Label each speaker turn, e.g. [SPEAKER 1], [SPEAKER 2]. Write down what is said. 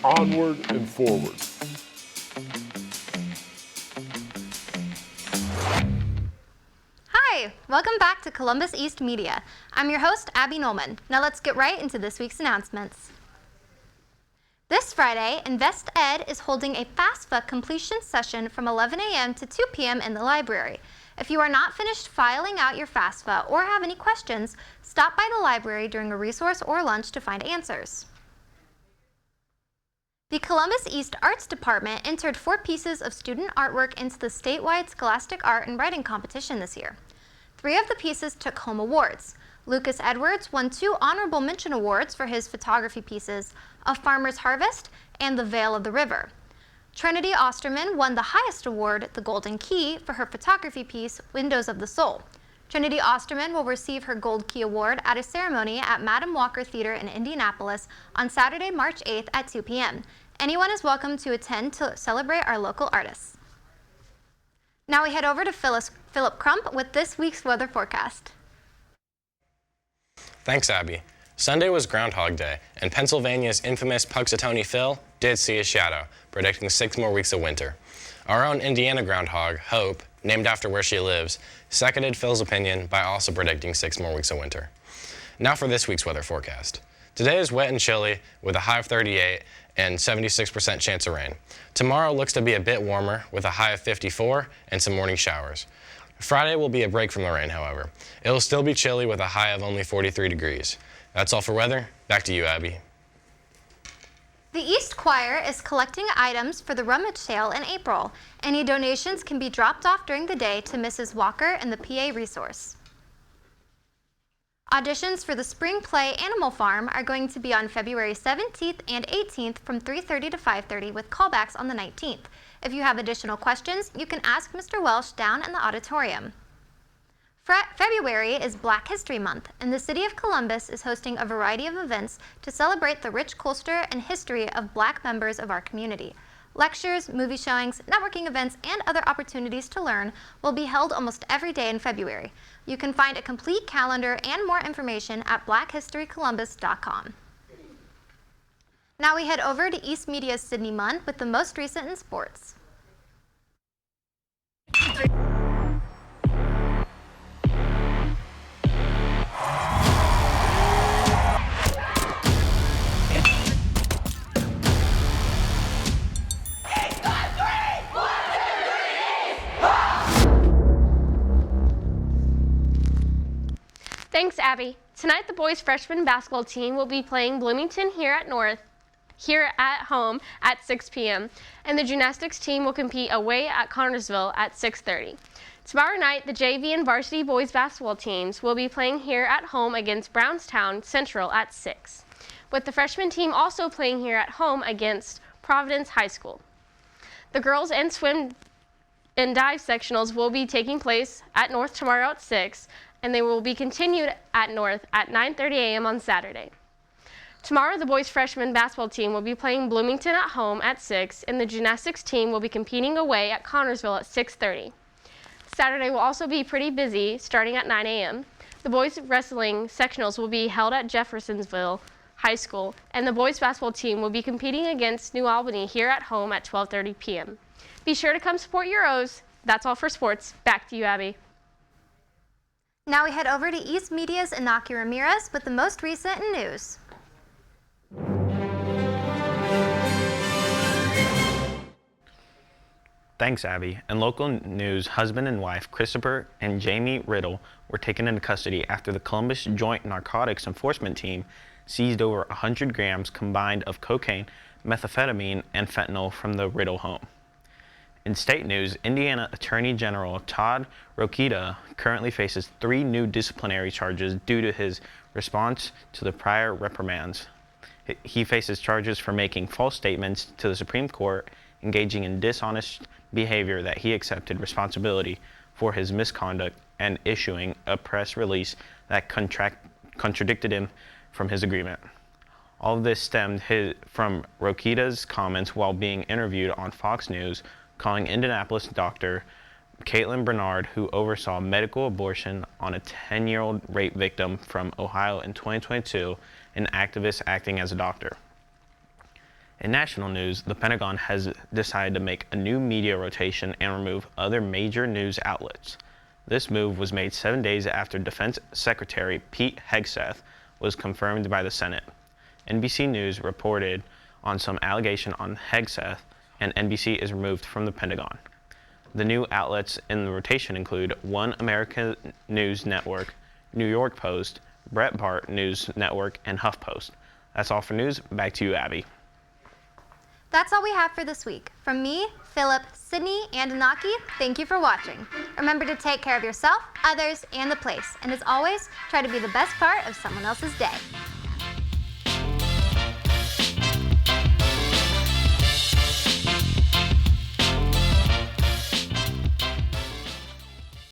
[SPEAKER 1] onward and forward.
[SPEAKER 2] Hi, welcome back to Columbus East Media. I'm your host, Abi Knollman. Now let's get right into this week's announcements. This Friday, Invest Ed is holding a FAFSA completion session from 11 a.m. to 2 p.m. in the library. If you are not finished filing out your FAFSA or have any questions, stop by the library during a resource or lunch to find answers. The Columbus East Arts Department entered 4 pieces of student artwork into the statewide Scholastic Art and Writing Competition this year. 3 of the pieces took home awards. Lucas Edwards won 2 honorable mention awards for his photography pieces, A Farmer's Harvest and The Veil of the River. Trinity Osterman won the highest award, the Golden Key, for her photography piece, Windows of the Soul. Trinity Osterman will receive her Gold Key Award at a ceremony at Madam Walker Theater in Indianapolis on Saturday, March 8th at 2 p.m. Anyone is welcome to attend to celebrate our local artists. Now we head over to Philip Crump with this week's weather forecast.
[SPEAKER 3] Thanks, Abby. Sunday was Groundhog Day, and Pennsylvania's infamous Punxsutawney Phil did see a shadow, predicting 6 more weeks of winter. Our own Indiana groundhog, Hope, named after where she lives, seconded Phil's opinion by also predicting 6 more weeks of winter. Now for this week's weather forecast. Today is wet and chilly with a high of 38 and 76% chance of rain. Tomorrow looks to be a bit warmer with a high of 54 and some morning showers. Friday will be a break from the rain, however. It will still be chilly with a high of only 43 degrees. That's all for weather. Back to you, Abby.
[SPEAKER 2] The East Choir is collecting items for the rummage sale in April. Any donations can be dropped off during the day to Mrs. Walker and the PA resource. Auditions for the Spring Play Animal Farm are going to be on February 17th and 18th from 3:30 to 5:30 with callbacks on the 19th. If you have additional questions, you can ask Mr. Welsh down in the auditorium. February is Black History Month, and the City of Columbus is hosting a variety of events to celebrate the rich culture and history of Black members of our community. Lectures, movie showings, networking events, and other opportunities to learn will be held almost every day in February. You can find a complete calendar and more information at blackhistorycolumbus.com. Now we head over to East Media's Sydney Munn with the most recent in sports.
[SPEAKER 4] Thanks, Abby. Tonight, the boys' freshman basketball team will be playing Bloomington here at home at 6 p.m. and the gymnastics team will compete away at Connersville at 6:30. Tomorrow night, the JV and varsity boys basketball teams will be playing here at home against Brownstown Central at 6, with the freshman team also playing here at home against Providence High School. The girls and swim and dive sectionals will be taking place at North tomorrow at 6, and they will be continued at North at 9:30 a.m. on Saturday. Tomorrow, the boys' freshman basketball team will be playing Bloomington at home at 6, and the gymnastics team will be competing away at Connersville at 6:30. Saturday will also be pretty busy, starting at 9 a.m. The boys' wrestling sectionals will be held at Jeffersonville High School, and the boys' basketball team will be competing against New Albany here at home at 12:30 p.m. Be sure to come support your O's. That's all for sports. Back to you, Abby.
[SPEAKER 2] Now we head over to East Media's Inaki Ramirez with the most recent in news.
[SPEAKER 5] Thanks, Abby. In local news, husband and wife Christopher and Jamie Riddle were taken into custody after the Columbus Joint Narcotics Enforcement Team seized over 100 grams combined of cocaine, methamphetamine, and fentanyl from the Riddle home. In state news, Indiana Attorney General Todd Rokita currently faces 3 new disciplinary charges due to his response to the prior reprimands. He faces charges for making false statements to the Supreme Court, engaging in dishonest behavior that he accepted responsibility for his misconduct, and issuing a press release that contradicted him from his agreement. All of this stemmed from Rokita's comments while being interviewed on Fox News, calling Indianapolis doctor Caitlin Bernard, who oversaw medical abortion on a 10-year-old rape victim from Ohio in 2022, an activist acting as a doctor. In national news, the Pentagon has decided to make a new media rotation and remove other major news outlets. This move was made 7 days after Defense Secretary Pete Hegseth was confirmed by the Senate. NBC News reported on some allegation on Hegseth, and NBC is removed from the Pentagon. The new outlets in the rotation include One American News Network, New York Post, Breitbart News Network, and HuffPost. That's all for news. Back to you, Abby.
[SPEAKER 2] That's all we have for this week. From me, Philip, Sydney, and Anaki, thank you for watching. Remember to take care of yourself, others, and the place. And as always, try to be the best part of someone else's day.